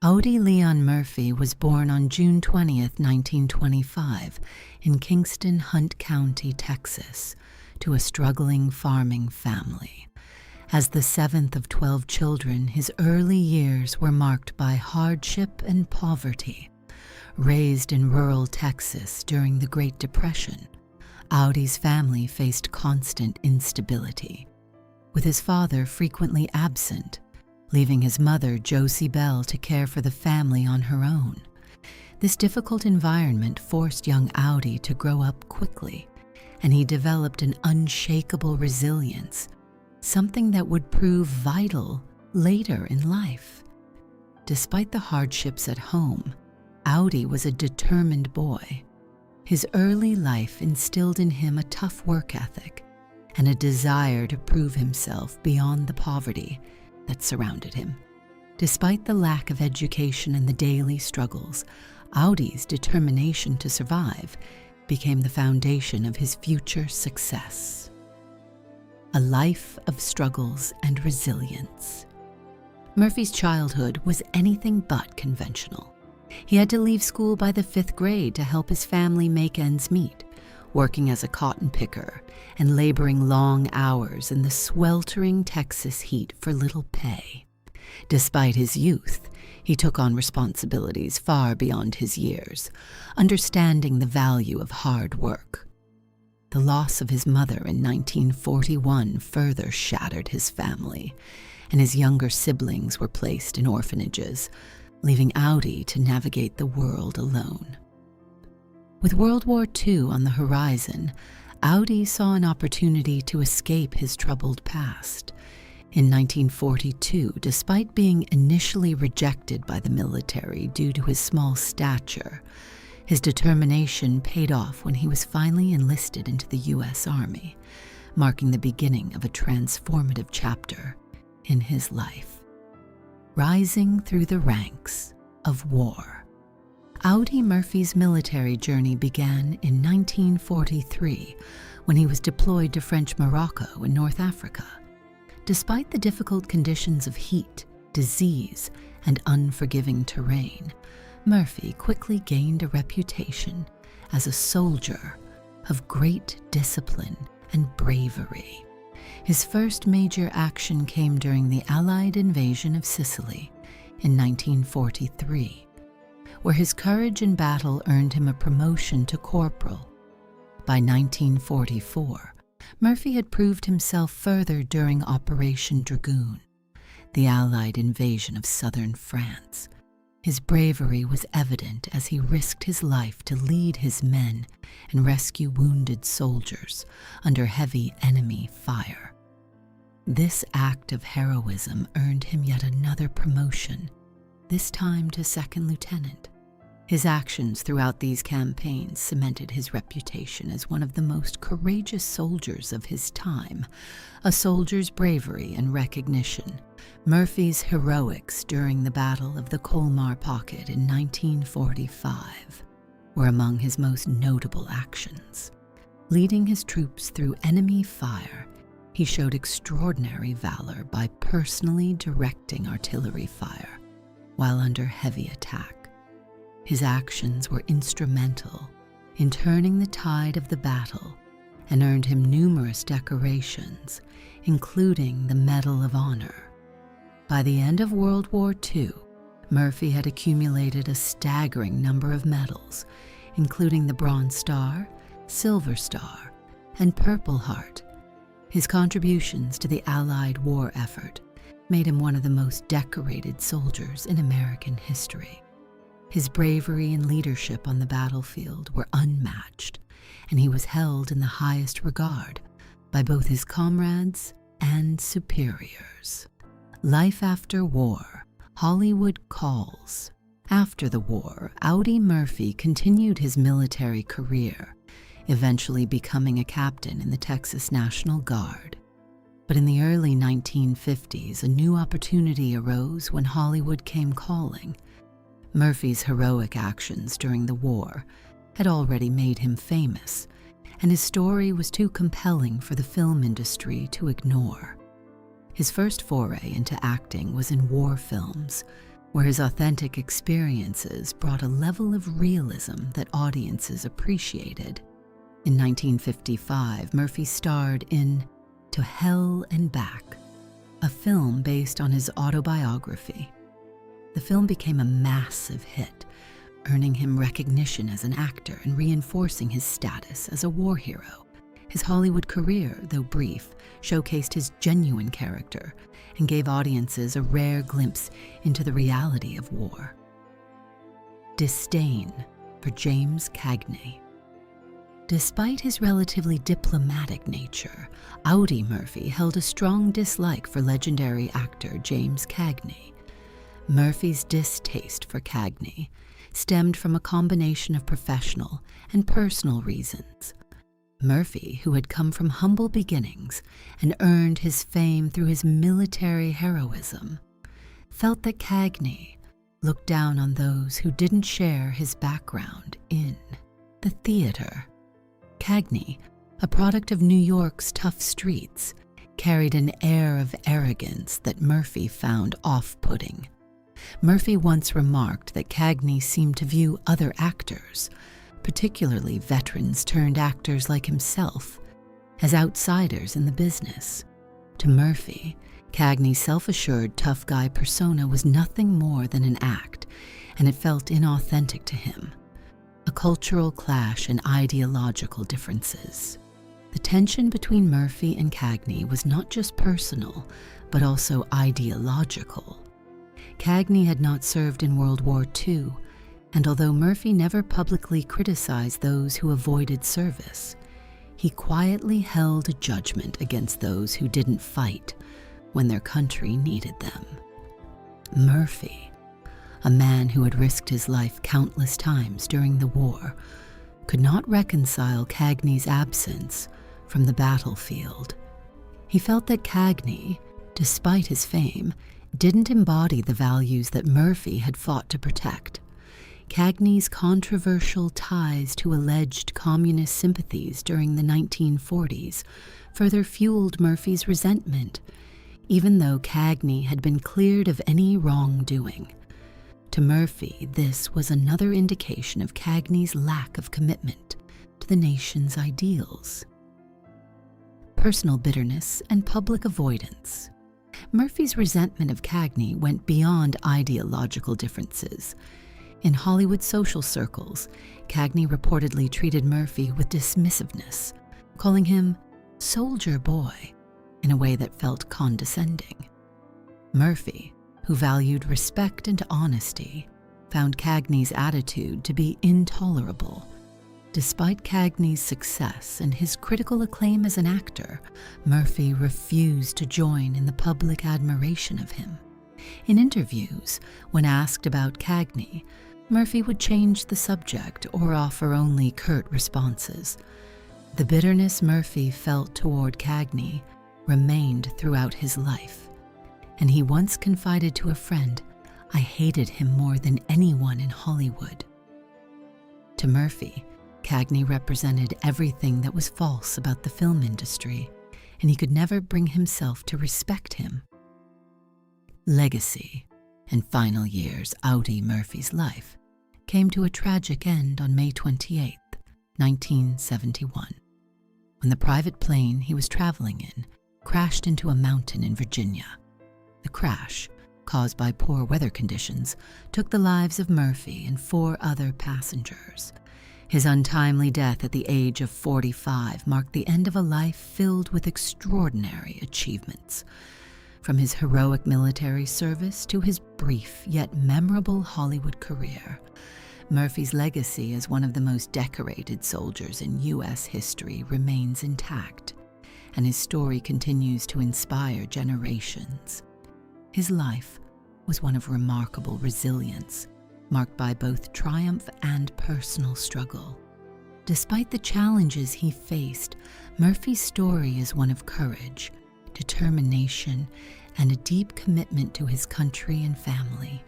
Audie Murphy was born on June 20th, 1925, in Kingston, Hunt County, Texas, to a struggling farming family. As the seventh of 12 children, his early years were marked by hardship and poverty. Raised in rural Texas during the Great Depression, Audie's family faced constant instability, with his father frequently absent, leaving his mother, Josie Bell, to care for the family on her own. This difficult environment forced young Audie to grow up quickly, and he developed an unshakable resilience, something that would prove vital later in life. Despite the hardships at home, Audie was a determined boy. His early life instilled in him a tough work ethic and a desire to prove himself beyond the poverty that surrounded him. Despite the lack of education and the daily struggles, Audie's determination to survive became the foundation of his future success. A life of struggles and resilience. Murphy's childhood was anything but conventional. He had to leave school by the 5th grade to help his family make ends meet, working as a cotton picker and laboring long hours in the sweltering Texas heat for little pay. Despite his youth, he took on responsibilities far beyond his years, understanding the value of hard work. The loss of his mother in 1941 further shattered his family, and his younger siblings were placed in orphanages, leaving Audie to navigate the world alone. With World War II on the horizon, Audie saw an opportunity to escape his troubled past. In 1942, despite being initially rejected by the military due to his small stature, his determination paid off when he was finally enlisted into the U.S. Army, marking the beginning of a transformative chapter in his life. Rising through the ranks of war. Audie Murphy's military journey began in 1943 when he was deployed to French Morocco in North Africa. Despite the difficult conditions of heat, disease, and unforgiving terrain, Murphy quickly gained a reputation as a soldier of great discipline and bravery. His first major action came during the Allied invasion of Sicily in 1943, where his courage in battle earned him a promotion to corporal. By 1944, Murphy had proved himself further during Operation Dragoon, the Allied invasion of southern France. His bravery was evident as he risked his life to lead his men and rescue wounded soldiers under heavy enemy fire. This act of heroism earned him yet another promotion, this time to second lieutenant. His actions throughout these campaigns cemented his reputation as one of the most courageous soldiers of his time. A soldier's bravery and recognition, Murphy's heroics during the Battle of the Colmar Pocket in 1945, were among his most notable actions. Leading his troops through enemy fire, he showed extraordinary valor by personally directing artillery fire while under heavy attack. His actions were instrumental in turning the tide of the battle and earned him numerous decorations, including the Medal of Honor. By the end of World War II, Murphy had accumulated a staggering number of medals, including the Bronze Star, Silver Star, and Purple Heart. His contributions to the Allied war effort made him one of the most decorated soldiers in American history. His bravery and leadership on the battlefield were unmatched, and he was held in the highest regard by both his comrades and superiors. Life after war, Hollywood calls. After the war, Audie Murphy continued his military career, eventually becoming a captain in the Texas National Guard. But in the early 1950s, a new opportunity arose when Hollywood came calling. Murphy's heroic actions during the war had already made him famous, and his story was too compelling for the film industry to ignore. His first foray into acting was in war films, where his authentic experiences brought a level of realism that audiences appreciated. In 1955, Murphy starred in To Hell and Back, a film based on his autobiography. The film became a massive hit, earning him recognition as an actor and reinforcing his status as a war hero. His Hollywood career, though brief, showcased his genuine character and gave audiences a rare glimpse into the reality of war. Disdain for James Cagney. Despite his relatively diplomatic nature, Audie Murphy held a strong dislike for legendary actor James Cagney. Murphy's distaste for Cagney stemmed from a combination of professional and personal reasons. Murphy, who had come from humble beginnings and earned his fame through his military heroism, felt that Cagney looked down on those who didn't share his background in the theater. Cagney, a product of New York's tough streets, carried an air of arrogance that Murphy found off-putting. Murphy once remarked that Cagney seemed to view other actors, particularly veterans turned actors like himself, as outsiders in the business. To Murphy, Cagney's self-assured tough guy persona was nothing more than an act, and it felt inauthentic to him. A cultural clash and ideological differences. The tension between Murphy and Cagney was not just personal, but also ideological. Cagney had not served in World War II, and although Murphy never publicly criticized those who avoided service, he quietly held a judgment against those who didn't fight when their country needed them. Murphy, a man who had risked his life countless times during the war, could not reconcile Cagney's absence from the battlefield. He felt that Cagney, despite his fame, didn't embody the values that Murphy had fought to protect. Cagney's controversial ties to alleged communist sympathies during the 1940s further fueled Murphy's resentment, even though Cagney had been cleared of any wrongdoing. To Murphy, this was another indication of Cagney's lack of commitment to the nation's ideals. Personal bitterness and public avoidance. Murphy's resentment of Cagney went beyond ideological differences. In Hollywood social circles, Cagney reportedly treated Murphy with dismissiveness, calling him "soldier boy" in a way that felt condescending. Murphy, who valued respect and honesty, found Cagney's attitude to be intolerable. Despite Cagney's success and his critical acclaim as an actor, Murphy refused to join in the public admiration of him. In interviews, when asked about Cagney, Murphy would change the subject or offer only curt responses. The bitterness Murphy felt toward Cagney remained throughout his life, and he once confided to a friend, "I hated him more than anyone in Hollywood." To Murphy, Cagney represented everything that was false about the film industry, and he could never bring himself to respect him. Legacy and final years Audie Murphy's life came to a tragic end on May 28, 1971, when the private plane he was traveling in crashed into a mountain in Virginia. The crash, caused by poor weather conditions, took the lives of Murphy and 4 other passengers. His untimely death at the age of 45 marked the end of a life filled with extraordinary achievements. From his heroic military service to his brief yet memorable Hollywood career, Murphy's legacy as one of the most decorated soldiers in U.S. history remains intact, and his story continues to inspire generations. His life was one of remarkable resilience, marked by both triumph and personal struggle. Despite the challenges he faced, Murphy's story is one of courage, determination, and a deep commitment to his country and family.